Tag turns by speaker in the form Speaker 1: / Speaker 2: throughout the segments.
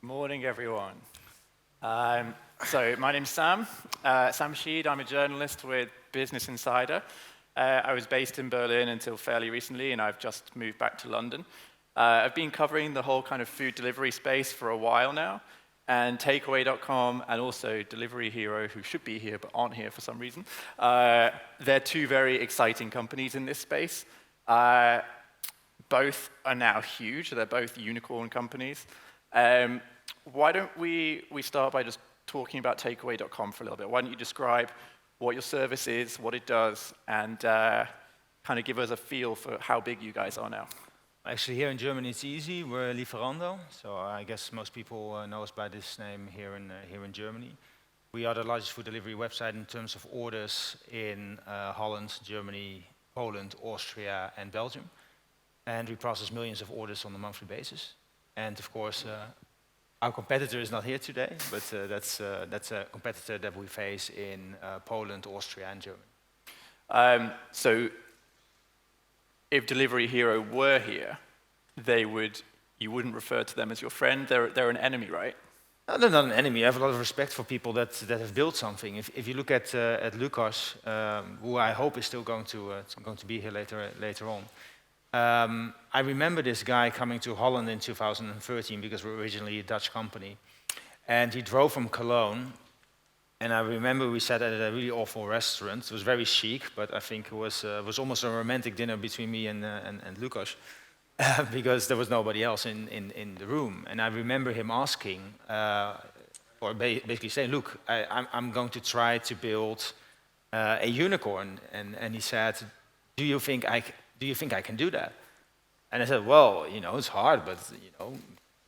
Speaker 1: Morning, everyone. So my name's Sam, Sam Shead. I'm a journalist with Business Insider. I was based in Berlin until fairly recently, and I've just moved back to London. I've been covering the whole kind of food delivery space for a while now, and Takeaway.com and also Delivery Hero, who should be here but aren't here for some reason. They're two very exciting companies in this space. Both are now huge. They're both unicorn companies. Why don't we start by just talking about Takeaway.com for a little bit? Why don't you describe what your service is, what it does, and kind of give us a feel for how big you guys are now?
Speaker 2: Actually, here in Germany, it's easy. We're Lieferando, so I guess most people know us by this name here in Germany. We are the largest food delivery website in terms of orders in Holland, Germany, Poland, Austria, and Belgium. And we process millions of orders on a monthly basis. And of course, our competitor is not here today, but that's a competitor that we face in Poland, Austria, and Germany.
Speaker 1: So if Delivery Hero were here, you wouldn't refer to them as your friend. They're an enemy, right?
Speaker 2: No, they're not an enemy. I have a lot of respect for people that have built something. If you look at Lukasz, who I hope is still going to be here later on. I remember this guy coming to Holland in 2013 because we're originally a Dutch company. And he drove from Cologne. And I remember we sat at a really awful restaurant. It was very chic, but I think it was almost a romantic dinner between me and Lukasz because there was nobody else in the room. And I remember him asking, or basically saying, look, I'm going to try to build a unicorn. And he said, do you think I can do that? And I said, well, it's hard, but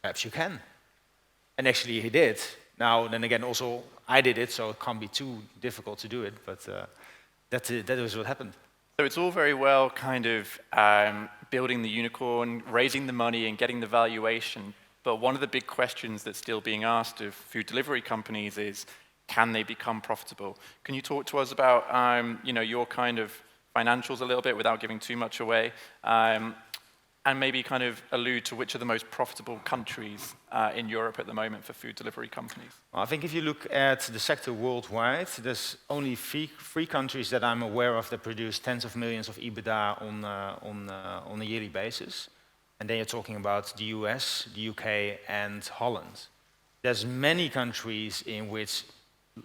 Speaker 2: perhaps you can. And actually he did. Now, then again, also I did it, so it can't be too difficult to do it, but that was what happened.
Speaker 1: So it's all very well kind of building the unicorn, raising the money and getting the valuation, but one of the big questions that's still being asked of food delivery companies is, can they become profitable? Can you talk to us about your kind of financials a little bit without giving too much away, and maybe kind of allude to which are the most profitable countries in Europe at the moment for food delivery companies?
Speaker 2: Well, I think if you look at the sector worldwide, there's only three countries that I'm aware of that produce tens of millions of EBITDA on a yearly basis. And then you're talking about the US, the UK, and Holland. There's many countries in which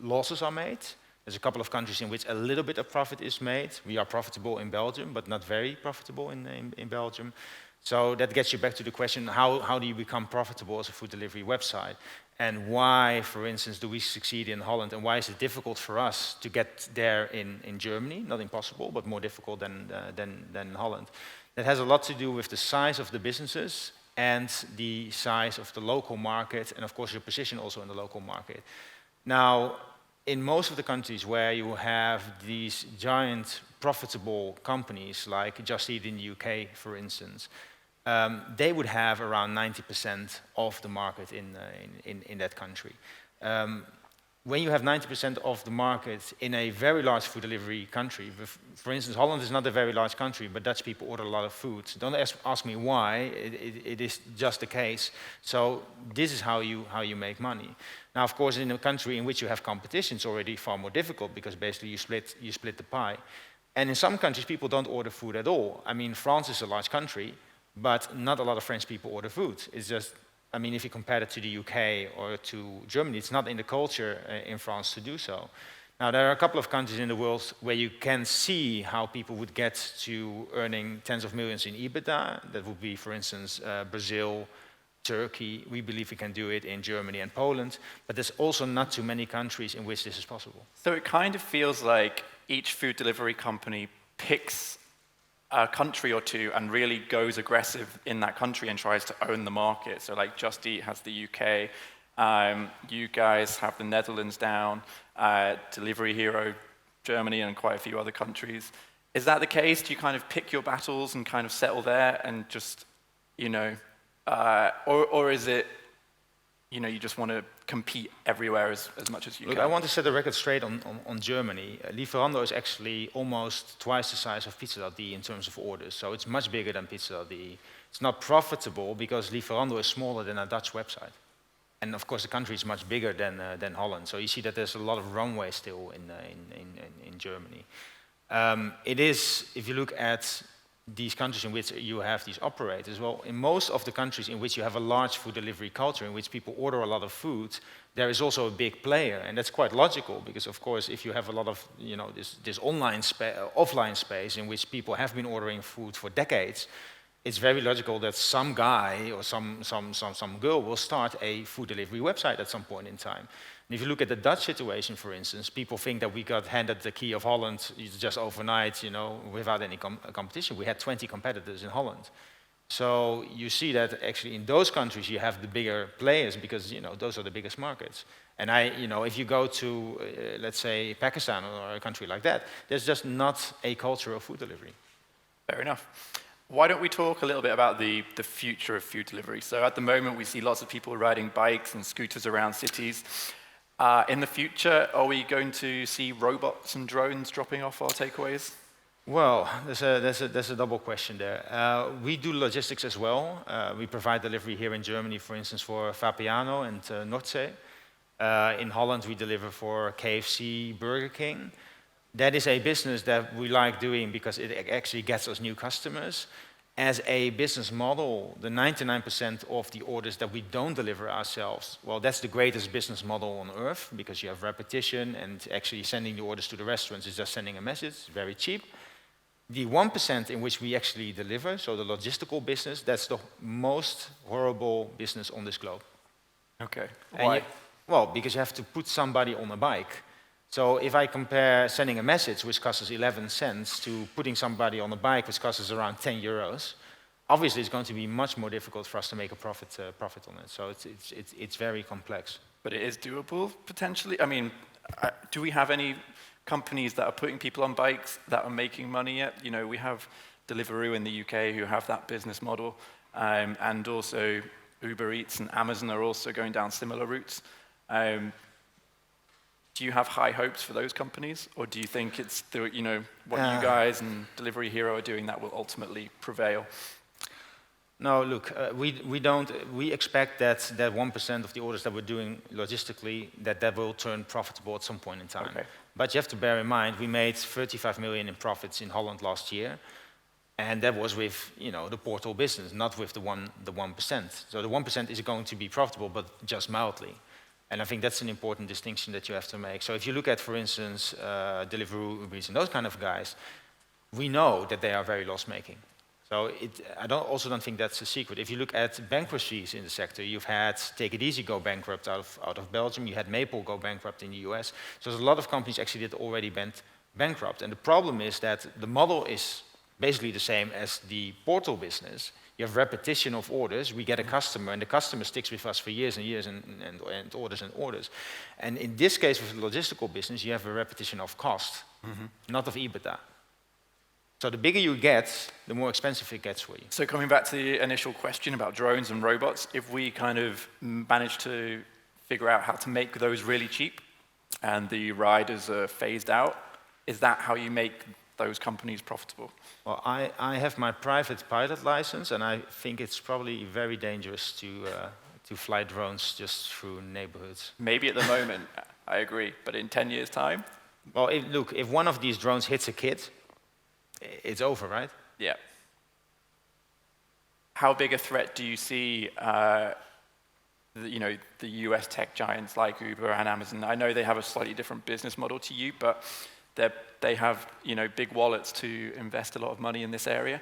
Speaker 2: losses are made. There's a couple of countries in which a little bit of profit is made. We are profitable in Belgium, but not very profitable in Belgium. So that gets you back to the question, how do you become profitable as a food delivery website? And why, for instance, do we succeed in Holland? And why is it difficult for us to get there in Germany? Not impossible, but more difficult than Holland. That has a lot to do with the size of the businesses and the size of the local market, and of course your position also in the local market. Now, in most of the countries where you have these giant profitable companies, like Just Eat in the UK, for instance, they would have around 90% of the market in that country. When you have 90% of the market in a very large food delivery country, for instance, Holland is not a very large country, but Dutch people order a lot of food. Don't ask me why, it is just the case. So this is how you make money. Now, of course, in a country in which you have competition, it's already far more difficult because basically you split the pie. And in some countries, people don't order food at all. I mean, France is a large country, but not a lot of French people order food. It's just, I mean, if you compare it to the UK or to Germany, it's not in the culture in France to do so. Now, there are a couple of countries in the world where you can see how people would get to earning tens of millions in EBITDA. That would be, for instance, Brazil, Turkey. We believe we can do it in Germany and Poland, but there's also not too many countries in which this is possible.
Speaker 1: So it kind of feels like each food delivery company picks a country or two and really goes aggressive in that country and tries to own the market. So like Just Eat has the UK, you guys have the Netherlands down, Delivery Hero, Germany, and quite a few other countries. Is that the case? Do you kind of pick your battles and kind of settle there and just, or is it, you just want to compete everywhere as much as you
Speaker 2: can? Look, I want to set the record straight on Germany. Lieferando is actually almost twice the size of Pizza.de in terms of orders, so it's much bigger than Pizza.de. It's not profitable because Lieferando is smaller than a Dutch website. And of course, the country is much bigger than Holland. So you see that there's a lot of runway still in Germany. It is, if you look at these countries in which you have these operators, well, in most of the countries in which you have a large food delivery culture, in which people order a lot of food, there is also a big player, and that's quite logical, because of course, if you have a lot of, this offline space in which people have been ordering food for decades, it's very logical that some guy or some girl will start a food delivery website at some point in time. And if you look at the Dutch situation, for instance, people think that we got handed the key of Holland just overnight, without any competition. We had 20 competitors in Holland. So you see that actually in those countries you have the bigger players, because those are the biggest markets. And if you go to, let's say, Pakistan or a country like that, there's just not a culture of food delivery.
Speaker 1: Fair enough. Why don't we talk a little bit about the future of food delivery? So at the moment, we see lots of people riding bikes and scooters around cities. In the future, are we going to see robots and drones dropping off our takeaways?
Speaker 2: Well, there's a double question there. We do logistics as well. We provide delivery here in Germany, for instance, for Vapiano and Nordsee. In Holland, we deliver for KFC, Burger King. That is a business that we like doing because it actually gets us new customers. As a business model, the 99% of the orders that we don't deliver ourselves, well, that's the greatest business model on earth, because you have repetition, and actually sending the orders to the restaurants is just sending a message. It's very cheap. The 1% in which we actually deliver, so the logistical business, that's the most horrible business on this globe.
Speaker 1: Okay. Why?
Speaker 2: Well, because you have to put somebody on a bike. So if I compare sending a message, which costs us 11 cents, to putting somebody on a bike, which costs us around 10 euros, obviously it's going to be much more difficult for us to make a profit on it. So it's very complex.
Speaker 1: But it is doable, potentially? I mean, do we have any companies that are putting people on bikes that are making money yet? We have Deliveroo in the UK who have that business model, and also Uber Eats and Amazon are also going down similar routes. Do you have high hopes for those companies, or do you think it's what you guys and Delivery Hero are doing that will ultimately prevail?
Speaker 2: No, look, we expect that 1% of the orders that we're doing logistically, that will turn profitable at some point in time.
Speaker 1: Okay.
Speaker 2: But you have to bear in mind, we made 35 million in profits in Holland last year, and that was with the portal business, not with the 1%. So the 1% is going to be profitable, but just mildly. And I think that's an important distinction that you have to make. So if you look at, for instance, Deliveroo, Uber Eats, and those kind of guys, we know that they are very loss-making. So I also don't think that's a secret. If you look at bankruptcies in the sector, you've had Take It Easy go bankrupt out of Belgium, you had Maple go bankrupt in the US. So there's a lot of companies actually that already went bankrupt. And the problem is that the model is basically the same as the portal business. You have repetition of orders, we get a customer, and the customer sticks with us for years and years, and orders and orders. And in this case, with the logistical business, you have a repetition of cost, not of EBITDA. So the bigger you get, the more expensive it gets for you.
Speaker 1: So coming back to the initial question about drones and robots, if we kind of manage to figure out how to make those really cheap, and the riders are phased out, is that how you make those companies profitable?
Speaker 2: Well, I have my private pilot license, and I think it's probably very dangerous to fly drones just through neighborhoods.
Speaker 1: Maybe at the moment, I agree, but in 10 years' time?
Speaker 2: Well, if one of these drones hits a kid, it's over, right?
Speaker 1: Yeah. How big a threat do you see the US tech giants like Uber and Amazon? I know they have a slightly different business model to you, but they have big wallets to invest a lot of money in this area.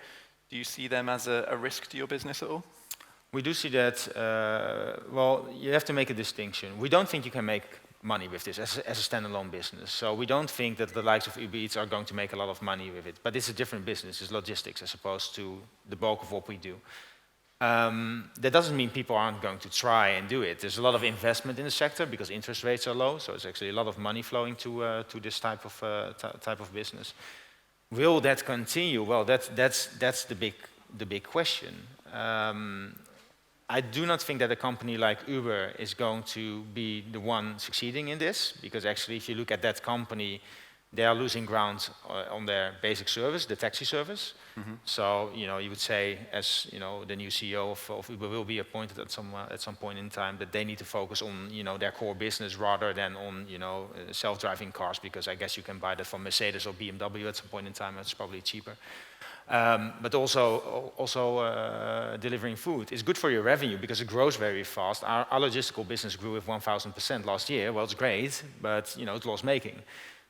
Speaker 1: Do you see them as a risk to your business at all?
Speaker 2: We do see that. Well, you have to make a distinction. We don't think you can make money with this as a standalone business. So we don't think that the likes of Uber Eats are going to make a lot of money with it. But it's a different business. It's logistics as opposed to the bulk of what we do. That doesn't mean people aren't going to try and do it. There's a lot of investment in the sector because interest rates are low, so it's actually a lot of money flowing to this type of business. Will that continue? Well, that's the big question. I do not think that a company like Uber is going to be the one succeeding in this, because actually if you look at that company, they are losing ground on their basic service, the taxi service. So you would say, as the new CEO of Uber will be appointed at some point in time, that they need to focus on their core business rather than on self-driving cars, because I guess you can buy that from Mercedes or BMW at some point in time. It's probably cheaper. But also delivering food is good for your revenue because it grows very fast. Our logistical business grew with 1,000% last year. Well, it's great, but it's loss-making.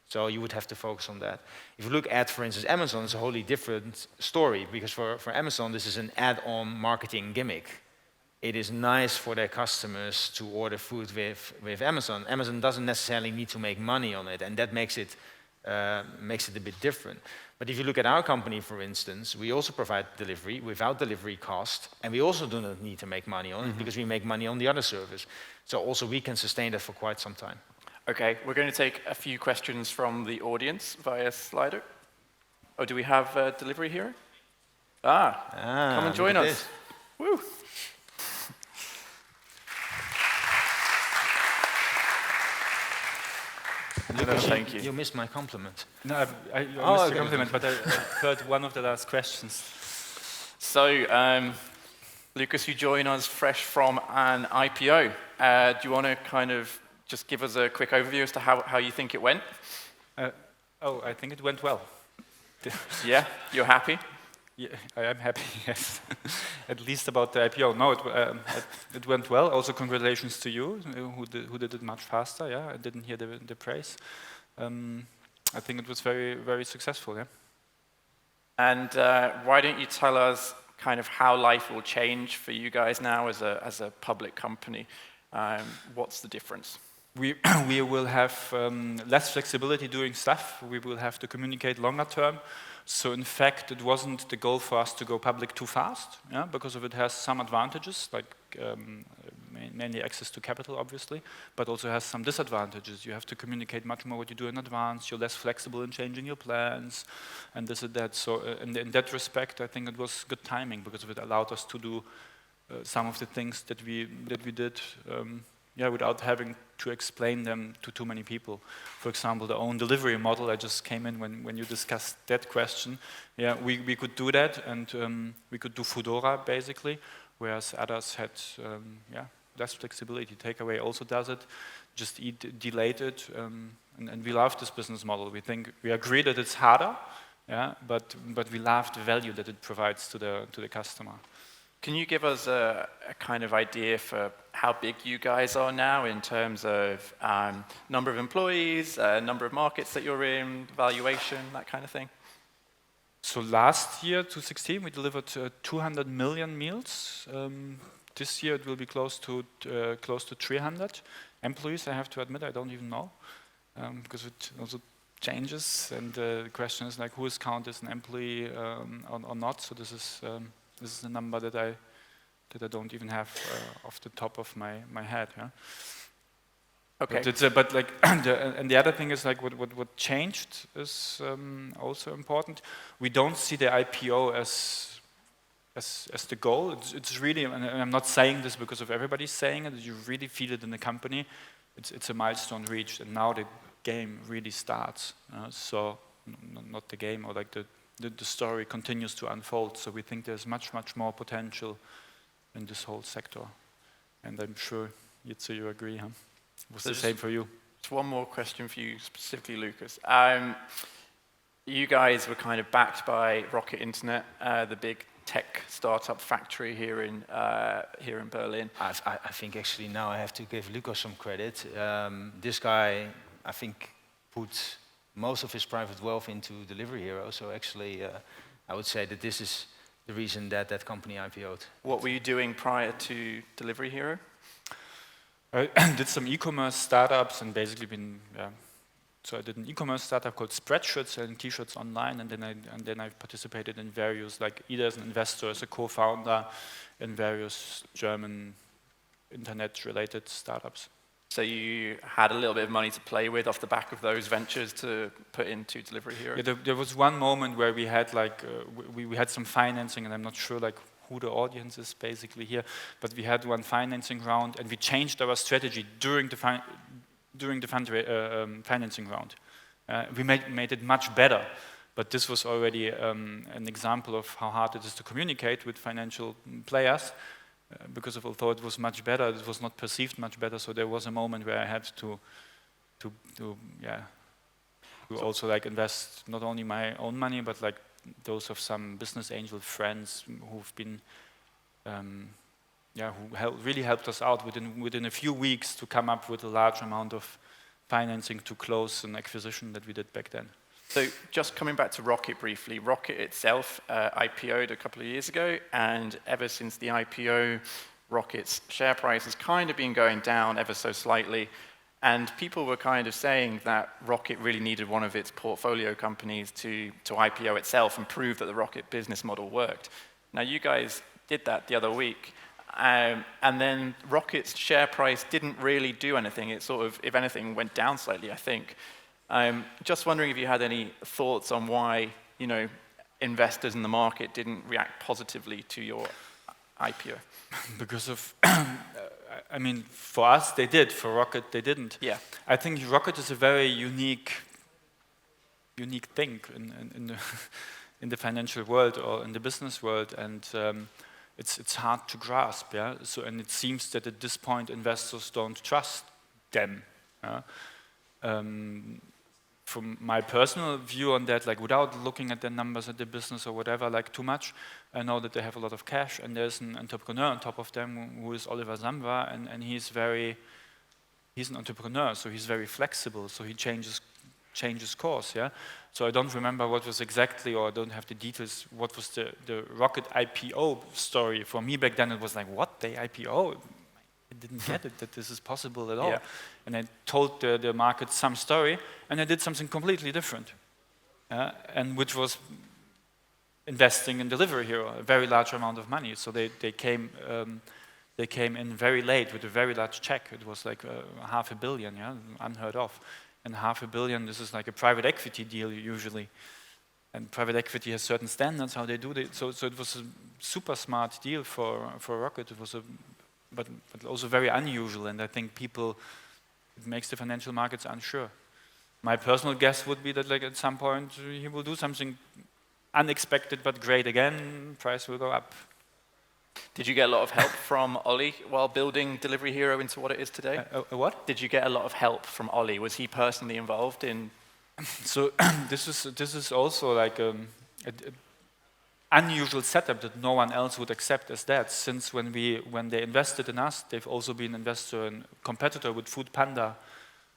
Speaker 2: So you would have to focus on that. If you look at, for instance, Amazon, it's a wholly different story, because for Amazon, this is an add-on marketing gimmick. It is nice for their customers to order food with Amazon. Amazon doesn't necessarily need to make money on it, and that makes it a bit different. But if you look at our company, for instance, we also provide delivery without delivery cost, and we also do not need to make money on it because we make money on the other service. So also we can sustain that for quite some time.
Speaker 1: Okay, we're going to take a few questions from the audience via Slido. Oh, do we have a delivery here? Come and join us. Woo!
Speaker 2: Lukasz,
Speaker 1: thank you.
Speaker 2: You missed my compliment.
Speaker 3: No, I missed your compliment, but I heard one of the last questions.
Speaker 1: So, Lukasz, you join us fresh from an IPO. Do you want to kind of just give us a quick overview as to how you think it went?
Speaker 3: I think it went well.
Speaker 1: Yeah, you're happy?
Speaker 3: Yeah, I am happy, yes. At least about the IPO. No, it went well. Also, congratulations to you, who did it much faster. Yeah, I didn't hear the praise. I think it was very, very successful. Yeah.
Speaker 1: And why don't you tell us kind of how life will change for you guys now as a public company? What's the difference?
Speaker 3: We will have less flexibility doing stuff. We will have to communicate longer term. So in fact, it wasn't the goal for us to go public too fast, yeah, because of it has some advantages, like mainly access to capital, obviously, but also has some disadvantages. You have to communicate much more what you do in advance. You're less flexible in changing your plans, and this and that. So in that respect, I think it was good timing because it allowed us to do some of the things that we did. Without having to explain them to too many people. For example, the own delivery model, I just came in when you discussed that question. Yeah, we could do that, and we could do Foodora, basically, whereas others had less flexibility. Takeaway also does it, just eat delayed it, and we love this business model. We agree that it's harder, yeah, but we love the value that it provides to the customer.
Speaker 1: Can you give us a kind of idea for how big you guys are now in terms of number of employees, number of markets that you're in, valuation, that kind of thing?
Speaker 3: So last year, 2016, we delivered 200 million meals. This year it will be close to 300 employees. I have to admit, I don't even know, because it also changes, and the question is like, who is counted as an employee or not? So this is a number that I don't even have off the top of my head. Yeah.
Speaker 1: Okay.
Speaker 3: But the other thing is like what changed is also important. We don't see the IPO as the goal. It's really, and I'm not saying this because of everybody saying it. You really feel it in the company. It's a milestone reached, and now the game really starts. So not the game, or like the story continues to unfold. So we think there's much more potential in this whole sector, and I'm sure Jitse, you agree, huh? It was the same for you.
Speaker 1: Just one more question for you, specifically, Lukasz. You guys were kind of backed by Rocket Internet, the big tech startup factory here in Berlin.
Speaker 2: I think actually now I have to give Lukasz some credit. This guy, I think, put most of his private wealth into Delivery Hero. So actually, I would say that this is the reason that company IPO'd.
Speaker 1: What were you doing prior to Delivery Hero?
Speaker 3: I did some e-commerce startups and basically so I did an e-commerce startup called Spreadshirt, selling t-shirts online, and then I participated in various, like either as an investor, as a co-founder in various German internet-related startups.
Speaker 1: So you had a little bit of money to play with off the back of those ventures to put into Delivery Hero?
Speaker 3: Yeah, there was one moment where we had like we had some financing, and I'm not sure like who the audience is basically here, but we had one financing round, and we changed our strategy during the financing round. We made it much better, but this was already an example of how hard it is to communicate with financial players, because although it was much better, it was not perceived much better. So there was a moment where I had to also like invest not only my own money, but like those of some business angel friends who've been, who really helped us out within a few weeks to come up with a large amount of financing to close an acquisition that we did back then.
Speaker 1: So just coming back to Rocket briefly, Rocket itself IPO'd a couple of years ago, and ever since the IPO, Rocket's share price has kind of been going down ever so slightly. And people were kind of saying that Rocket really needed one of its portfolio companies to IPO itself and prove that the Rocket business model worked. Now, you guys did that the other week. And then Rocket's share price didn't really do anything. It sort of, if anything, went down slightly, I think. Just wondering if you had any thoughts on why, investors in the market didn't react positively to your IPO.
Speaker 3: Because of, I mean, for us they did, for Rocket they didn't.
Speaker 1: Yeah.
Speaker 3: I think Rocket is a very unique thing in the financial world or in the business world, and it's hard to grasp, yeah. So, and it seems that at this point investors don't trust them. From my personal view on that, like without looking at the numbers at the business or whatever, like too much, I know that they have a lot of cash, and there's an entrepreneur on top of them who is Oliver Samwa, and he's an entrepreneur, so he's very flexible, so he changes course, yeah. So I don't remember what was exactly, or I don't have the details, what was the Rocket IPO story. For me back then it was like, what, they IPO? I didn't get it, that this is possible at all. Yeah. And I told the market some story, and I did something completely different. And which was investing in Delivery Hero, a very large amount of money. So they came in very late with a very large check. It was like $500 million, yeah, unheard of. And $500 million, this is like a private equity deal usually. And private equity has certain standards how they do it. So it was a super smart deal for Rocket. It was but also very unusual, and I think it makes the financial markets unsure. My personal guess would be that like at some point he will do something unexpected but great again, price will go up.
Speaker 1: Did you get a lot of help from Ollie while building Delivery Hero into what it is today?
Speaker 3: What?
Speaker 1: Did you get a lot of help from Ollie? Was he personally involved in?
Speaker 3: So this is also like an unusual setup that no one else would accept as that. Since when they invested in us, they've also been investor and competitor with Food Panda.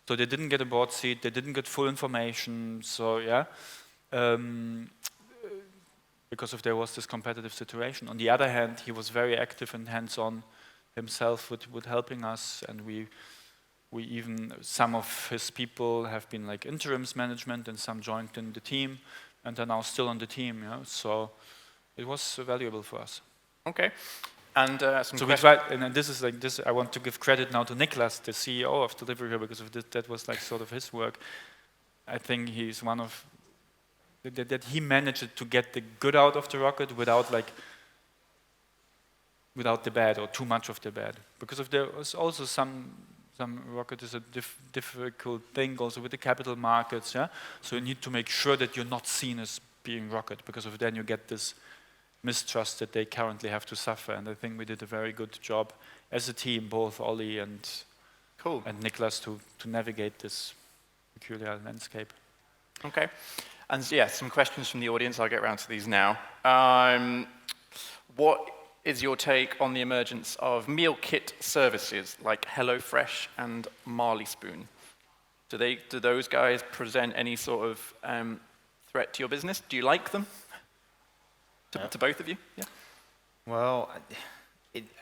Speaker 3: So they didn't get a board seat, they didn't get full information. So yeah. Because there was this competitive situation. On the other hand, he was very active and hands-on himself with helping us, and we even, some of his people have been like interims management, and some joined in the team, and are now still on the team. Yeah? So it was valuable for us.
Speaker 1: Okay. And
Speaker 3: so we tried, and this is like this. I want to give credit now to Niklas, the CEO of Delivery Hero, because of this, that was like sort of his work. I think he's one of that he managed to get the good out of the Rocket without the bad or too much of the bad. Because of there was also some Rocket is a difficult thing also with the capital markets. Yeah, so you need to make sure that you're not seen as being Rocket, because of then you get this mistrust that they currently have to suffer. And I think we did a very good job as a team, both Ollie and Niklas, to navigate this peculiar landscape.
Speaker 1: Okay. And yeah, some questions from the audience. I'll get around to these now. What is your take on the emergence of meal kit services like HelloFresh and Marley Spoon? Do those guys present any sort of threat to your business? Do you like them? To both of you? Yeah.
Speaker 2: Well,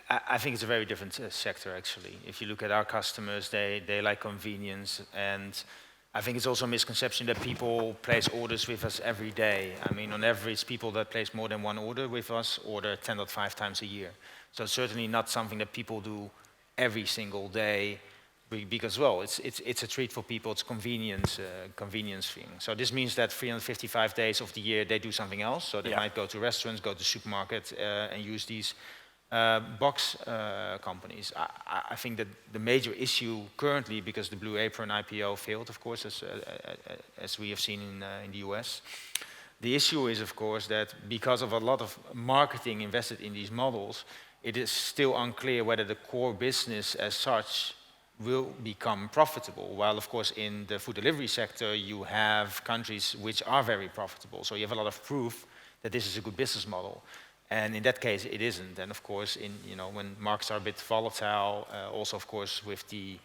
Speaker 2: I think it's a very different sector actually. If you look at our customers, they like convenience, and I think it's also a misconception that people place orders with us every day. I mean, on average, people that place more than one order with us order 10.5 times a year. So it's certainly not something that people do every single day, because well, it's a treat for people. It's convenience thing. So this means that 355 days of the year they do something else. So they might go to restaurants, go to supermarket, and use these box companies. I think that the major issue currently, because the Blue Apron IPO failed, of course, as we have seen in the US, the issue is, of course, that because of a lot of marketing invested in these models, it is still unclear whether the core business as such will become profitable. While, of course, in the food delivery sector, you have countries which are very profitable. So you have a lot of proof that this is a good business model. And in that case, it isn't. And of course, when markets are a bit volatile, also, of course, with the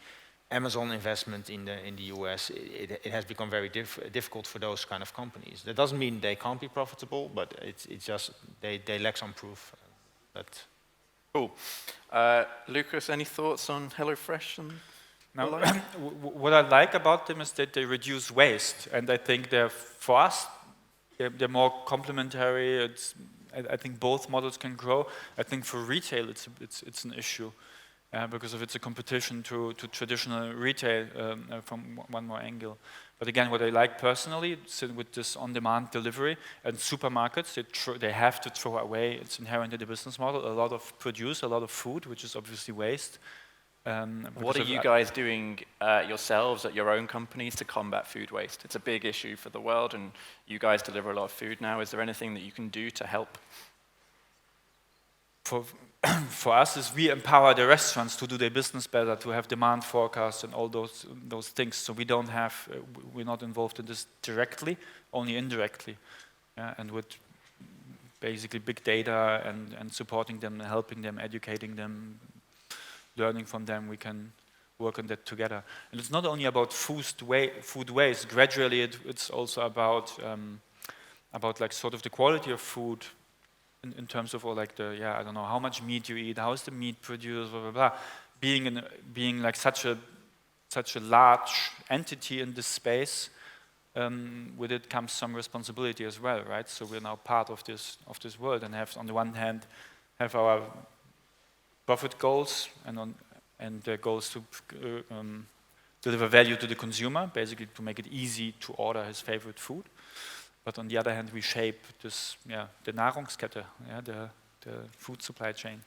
Speaker 2: Amazon investment in the US, it has become very difficult for those kind of companies. That doesn't mean they can't be profitable, but it's just they lack some proof.
Speaker 1: Cool. Lukasz, any thoughts on HelloFresh?
Speaker 3: Now, what I like about them is that they reduce waste, and I think for us, they're more complementary. I think both models can grow. I think for retail, it's an issue because it's a competition to traditional retail from one more angle. But again, what I like personally, with this on-demand delivery and supermarkets, they have to throw away. It's inherent in the business model. A lot of produce, a lot of food, which is obviously waste.
Speaker 1: What are you guys doing yourselves at your own companies to combat food waste? It's a big issue for the world, and you guys deliver a lot of food now. Is there anything that you can do to help?
Speaker 3: For us, is we empower the restaurants to do their business better, to have demand forecasts and all those things. So we're not involved in this directly, only indirectly, and with basically big data and supporting them, helping them, educating them, learning from them, we can work on that together. And it's not only about food waste. Gradually, it's also about like sort of the quality of food in terms of I don't know how much meat you eat, how is the meat produced, blah blah blah. Being like such a large entity in this space, with it comes some responsibility as well, right? So we're now part of this world and have, on the one hand, have our profit goals and the goals to deliver value to the consumer, basically to make it easy to order his favorite food. But on the other hand, we shape this, the Nahrungskette, the food supply chain.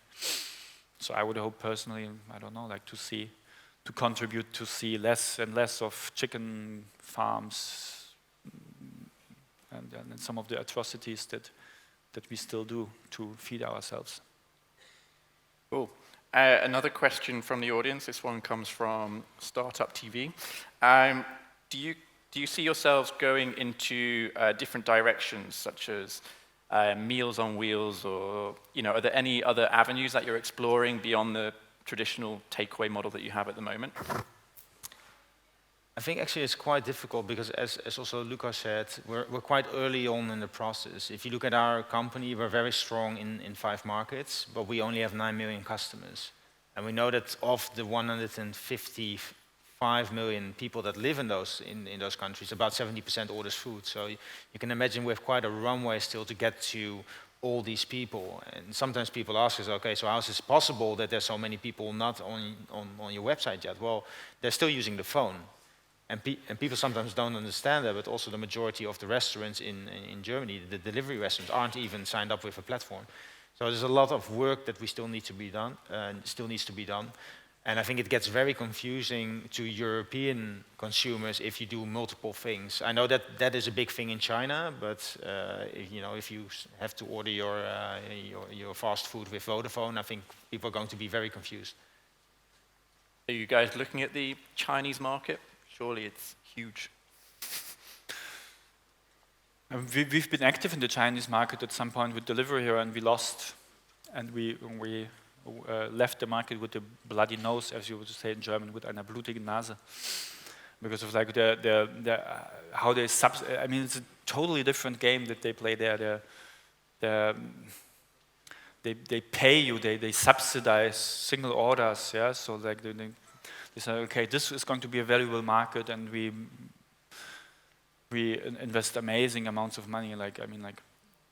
Speaker 3: So I would hope personally, I don't know, like to contribute to see less and less of chicken farms and some of the atrocities that we still do to feed ourselves.
Speaker 1: Cool. Another question from the audience. This one comes from Startup TV. Do you see yourselves going into different directions, such as Meals on Wheels, or are there any other avenues that you're exploring beyond the traditional takeaway model that you have at the moment?
Speaker 2: I think actually it's quite difficult because, as also Lukasz said, we're quite early on in the process. If you look at our company, we're very strong in 5 markets, but we only have 9 million customers. And we know that of the 155 million people that live in those countries, about 70% orders food. So you can imagine we have quite a runway still to get to all these people. And sometimes people ask us, okay, so how is it possible that there's so many people not on your website yet? Well, they're still using the phone. And people sometimes don't understand that, but also the majority of the restaurants in Germany, the delivery restaurants, aren't even signed up with a platform. So there's a lot of work that still needs to be done. And I think it gets very confusing to European consumers if you do multiple things. I know that is a big thing in China, but if you have to order your fast food with Vodafone, I think people are going to be very confused.
Speaker 1: Are you guys looking at the Chinese market? Surely it's huge.
Speaker 3: We've been active in the Chinese market at some point with Delivery Hero, and we lost, and we left the market with a bloody nose, as you would say in German, with einer blutigen Nase, because of like how they I mean, it's a totally different game that they play there. They pay you, they subsidize single orders, yeah. So like they say, okay, this is going to be a valuable market, and we invest amazing amounts of money. Like, I mean, like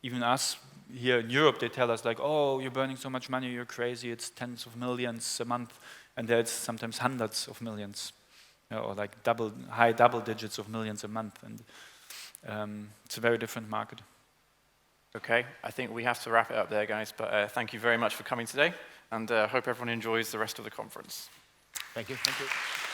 Speaker 3: even us here in Europe, they tell us like, oh, you're burning so much money, you're crazy. It's tens of millions a month, and there's sometimes hundreds of millions, or like high double digits of millions a month, and it's a very different market.
Speaker 1: Okay, I think we have to wrap it up there, guys, but thank you very much for coming today, and hope everyone enjoys the rest of the conference.
Speaker 2: Thank you. Thank you.